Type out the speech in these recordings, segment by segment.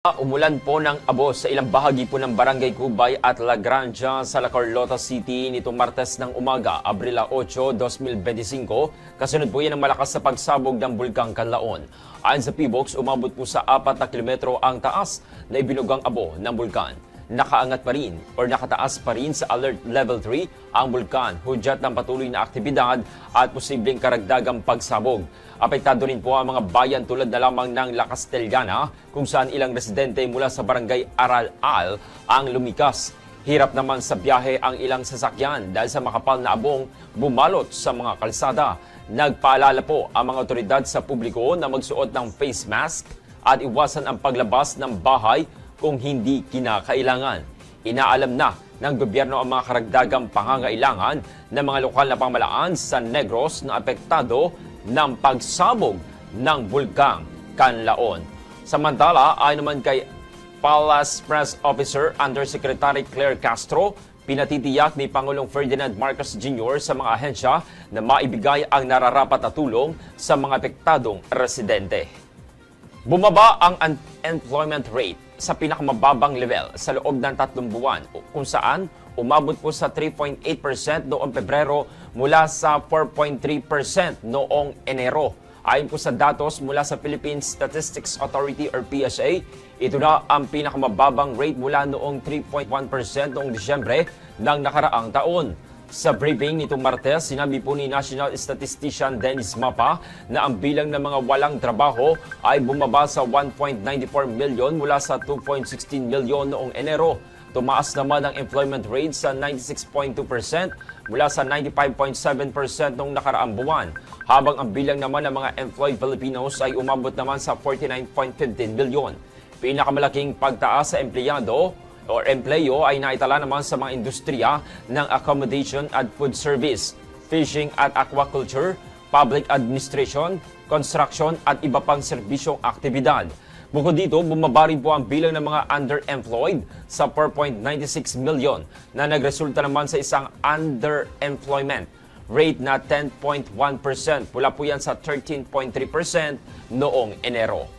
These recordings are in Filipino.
Umulan po ng abo sa ilang bahagi po ng Barangay Cubay at La Granja sa La Carlota City nitong Martes ng umaga, Abril 8, 2025. Kasunod po yan ang malakas sa pagsabog ng Bulkang Kanlaon. Ayon sa PBOX, umabot po sa 4 na kilometro ang taas na ibinugang abo ng bulkan. Nakaangat pa rin o nakataas pa rin sa Alert Level 3 ang bulkan, hudyat ng patuloy na aktibidad at posibleng karagdagang pagsabog. Apektado rin po ang mga bayan tulad na lamang ng La Castellana kung saan ilang residente mula sa Barangay Aral-Al ang lumikas. Hirap naman sa biyahe ang ilang sasakyan dahil sa makapal na abong bumalot sa mga kalsada. Nagpaalala po ang mga otoridad sa publiko na magsuot ng face mask at iwasan ang paglabas ng bahay kung hindi kinakailangan. Inaalam na ng gobyerno ang mga karagdagang pangangailangan ng mga lokal na pamahalaan sa Negros na apektado ng pagsabog ng Bulkang Kanlaon. Samantala, ayon naman kay Palace Press Officer Undersecretary Claire Castro, pinatitiyak ni Pangulong Ferdinand Marcos Jr. sa mga ahensya na maibigay ang nararapat na tulong sa mga apektadong residente. Bumaba ang unemployment rate sa pinakamababang level sa loob ng 3 buwan kung saan umabot po sa 3.8% noong Pebrero mula sa 4.3% noong Enero. Ayon po sa datos mula sa Philippine Statistics Authority or PSA, ito na ang pinakamababang rate mula noong 3.1% noong Disyembre ng nakaraang taon. Sa briefing nitong Martes, sinabi po ni National Statistician Dennis Mapa na ang bilang ng mga walang trabaho ay bumaba sa 1.94 million mula sa 2.16 million noong Enero. Tumaas naman ang employment rate sa 96.2% mula sa 95.7% noong nakaraang buwan, habang ang bilang naman ng mga employed Filipinos ay umabot naman sa 49.15 million. Pinakamalaking pagtaas sa empleyado or empleyo ay naitala naman sa mga industriya ng accommodation at food service, fishing at aquaculture, public administration, construction at iba pang serbisyong aktibidad. Bukod dito, bumaba rin po ang bilang ng mga underemployed sa 4.96 million na nagresulta naman sa isang underemployment rate na 10.1%. Pula po yan sa 13.3% noong Enero.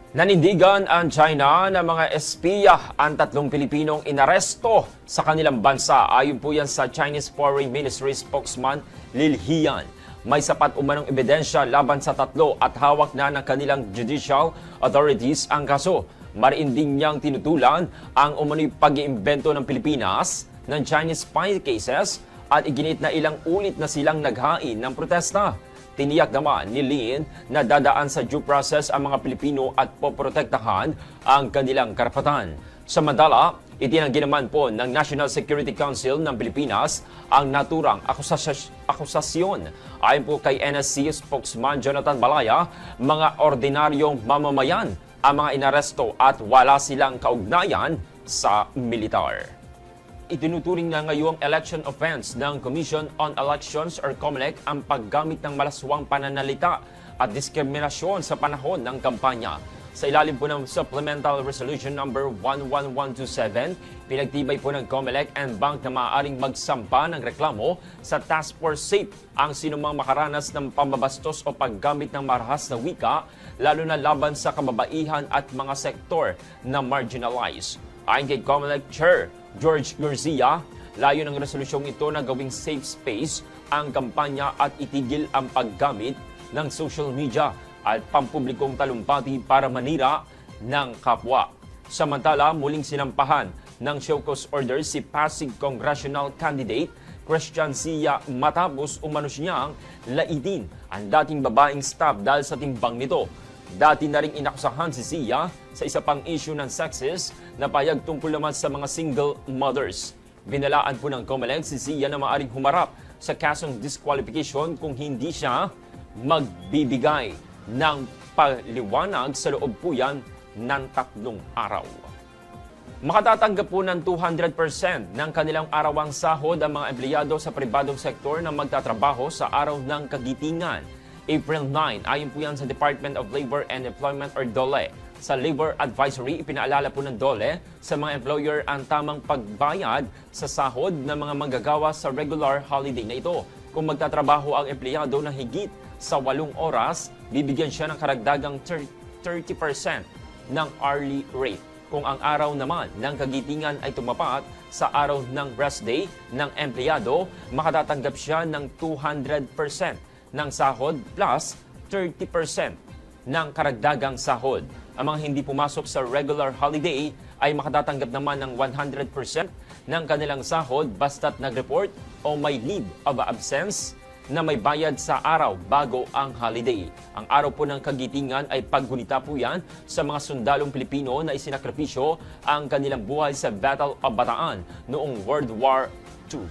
Nanindigan ang China na mga espiya ang 3 Pilipinong inaresto sa kanilang bansa. Ayon po yan sa Chinese Foreign Ministry spokesman Lil Hian. May sapat umanong ebidensya laban sa 3 at hawak na ng kanilang judicial authorities ang kaso. Mariin din niyang tinutulan ang umano'y pag-iimbento ng Pilipinas ng Chinese spy cases at iginit na ilang ulit na silang naghain ng protesta. Tiniyak naman ni Lin na dadaan sa due process ang mga Pilipino at poprotektahan ang kanilang karapatan. Samantala, itinanggi naman po ng National Security Council ng Pilipinas ang naturang akusasyon. Ayon po kay NSC spokesman Jonathan Balaya, mga ordinaryong mamamayan ang mga inaresto at wala silang kaugnayan sa militar. Itinuturing na ngayong election offense ng Commission on Elections or COMELEC ang paggamit ng malaswang pananalita at diskriminasyon sa panahon ng kampanya. Sa ilalim po ng Supplemental Resolution number 11127, pinagtibay po ng COMELEC and Bank na maaaring magsampa ng reklamo sa Task Force SAFE ang sinumang makaranas ng pambabastos o paggamit ng marahas na wika, lalo na laban sa kababaihan at mga sektor na marginalized. Ayon kay COMELEC Chair George Garcia, layo ng resolusyong ito na gawing safe space ang kampanya at itigil ang paggamit ng social media at pampublikong talumpati para manira ng kapwa. Samantala, muling sinampahan ng show cause order si Pasig Congressional Candidate Christian Sia matapos umano niyang laitin ang dating babaeng staff dahil sa timbang nito. Dati na ring inakusahan si Sia sa isa pang issue ng sexist na payag tungkol naman sa mga single mothers. Binalaan po ng COMELEC si Sia na maaaring humarap sa kasong disqualification kung hindi siya magbibigay ng paliwanag sa loob po yan ng 3 araw. Makatatanggap po ng 200% ng kanilang arawang sahod ang mga empleyado sa pribadong sektor na magtatrabaho sa araw ng kagitingan. April 9, ayon po yan sa Department of Labor and Employment or DOLE. Sa Labor Advisory, ipinaalala po ng DOLE sa mga employer ang tamang pagbayad sa sahod ng mga manggagawa sa regular holiday na ito. Kung magtatrabaho ang empleyado ng higit sa 8 oras, bibigyan siya ng karagdagang 30% ng hourly rate. Kung ang araw naman ng kagitingan ay tumapat sa araw ng rest day ng empleyado, makatatanggap siya ng 200% ng sahod plus 30% ng karagdagang sahod. Ang mga hindi pumasok sa regular holiday ay makatatanggap naman ng 100% ng kanilang sahod basta't nag-report o may leave of absence na may bayad sa araw bago ang holiday. Ang araw po ng kagitingan ay paggunita po yan sa mga sundalong Pilipino na isinakripisyo ang kanilang buhay sa Battle of Bataan noong World War II.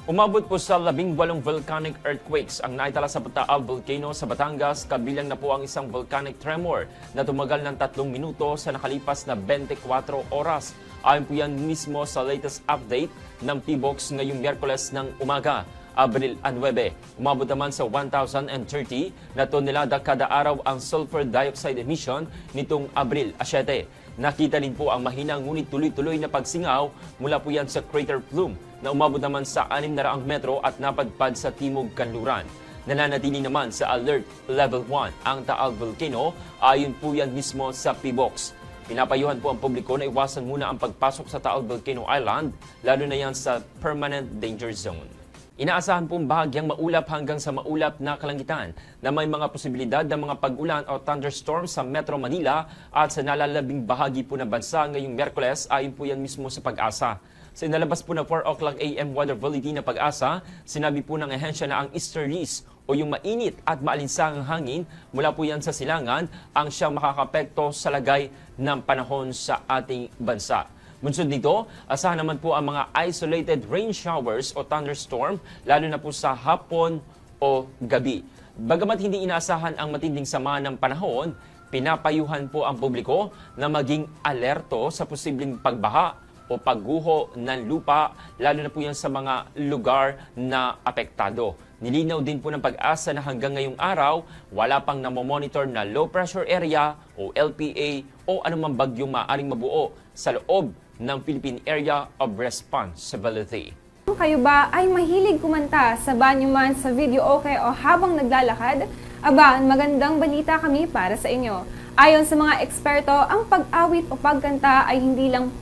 Umabot po sa 18 volcanic earthquakes ang naitala sa Taal Volcano sa Batangas, kabilang na po ang isang volcanic tremor na tumagal ng 3 minuto sa nakalipas na 24 oras. Ayon po yan mismo sa latest update ng PBOX ngayong Miyerkules ng umaga, Abril 9. Umabot naman sa 1,030 na tonelada kada araw ang sulfur dioxide emission nitong Abril 7. Nakita din po ang mahinang ngunit tuloy-tuloy na pagsingaw mula po yan sa crater plume na umabot naman sa 600 metro at napadpad sa timog kanluran. Nananatili naman sa Alert Level 1 ang Taal Volcano ayon po yan mismo sa PBOX. Pinapayuhan po ang publiko na iwasan muna ang pagpasok sa Taal Volcano Island, lalo na yan sa Permanent Danger Zone. Inaasahan pong bahagyang maulap hanggang sa maulap na kalangitan na may mga posibilidad ng mga pag-ulan o thunderstorm sa Metro Manila at sa nalalabing bahagi po ng bansa ngayong Miyerkules ayon po yan mismo sa Pag-asa. Sa inalabas po ng 4 o'clock AM weather bulletin na Pag-asa, sinabi po ng ehensya na ang easterlies o yung mainit at maalinsangang hangin mula po yan sa silangan ang siyang makakapekto sa lagay ng panahon sa ating bansa. Bunsod nito, asahan naman po ang mga isolated rain showers o thunderstorm lalo na po sa hapon o gabi. Bagamat hindi inaasahan ang matinding sama ng panahon, pinapayuhan po ang publiko na maging alerto sa posibleng pagbaha o pagguho ng lupa lalo na po yan sa mga lugar na apektado. Nilinaw din po ng Pag-asa na hanggang ngayong araw, wala pang namomonitor na low pressure area o LPA o anumang bagyong maaaring mabuo sa loob ng Philippine Area of Responsibility. Kayo ba ay mahilig kumanta sa banyo man, sa video okay o habang naglalakad? Aba, magandang balita kami para sa inyo. Ayon sa mga eksperto, ang pag-awit o pagkanta ay hindi lang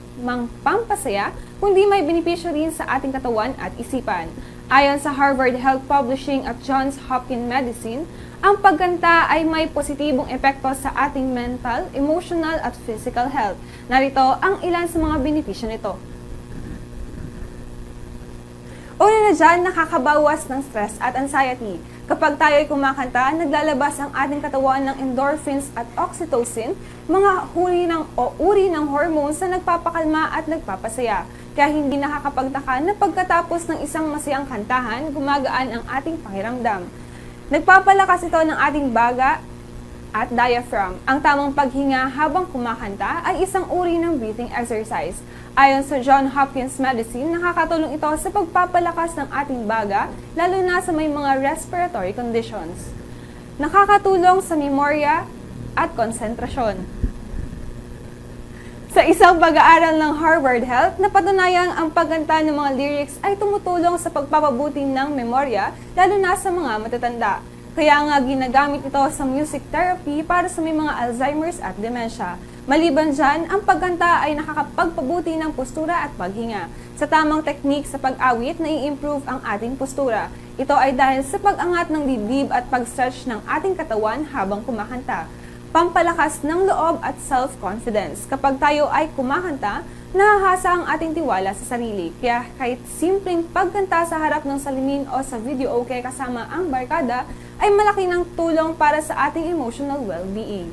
pampasaya, kundi may benepisyo rin sa ating katawan at isipan. Ayon sa Harvard Health Publishing at Johns Hopkins Medicine, ang pagkanta ay may positibong epekto sa ating mental, emotional at physical health. Narito ang ilan sa mga benepisyo nito. Una na dyan, nakakabawas ng stress at anxiety. Kapag tayo ay kumakanta, naglalabas ang ating katawan ng endorphins at oxytocin, mga uri ng hormones na nagpapakalma at nagpapasaya. Kaya hindi nakakapagtaka na pagkatapos ng isang masayang kantahan, gumagaan ang ating pakiramdam. Nagpapalakas ito ng ating baga at diaphragm. Ang tamang paghinga habang kumakanta ay isang uri ng breathing exercise. Ayon sa Johns Hopkins Medicine, nakakatulong ito sa pagpapalakas ng ating baga, lalo na sa may mga respiratory conditions. Nakakatulong sa memorya at konsentrasyon. Sa isang pag-aaral ng Harvard Health, napatunayang ang pagkanta ng mga lyrics ay tumutulong sa pagpapabuti ng memorya, lalo na sa mga matatanda. Kaya nga ginagamit ito sa music therapy para sa may mga Alzheimer's at dementia. Maliban dyan, ang pagkanta ay nakakapagpabuti ng postura at paghinga. Sa tamang technique sa pag-awit, nai-improve ang ating postura. Ito ay dahil sa pag-angat ng dibdib at pag-stretch ng ating katawan habang kumakanta. Pampalakas ng loob at self-confidence. Kapag tayo ay kumakanta, nahahasa ang ating tiwala sa sarili. Kaya kahit simpleng pagkanta sa harap ng salamin o sa video okay kasama ang barkada, ay malaki ng tulong para sa ating emotional well-being.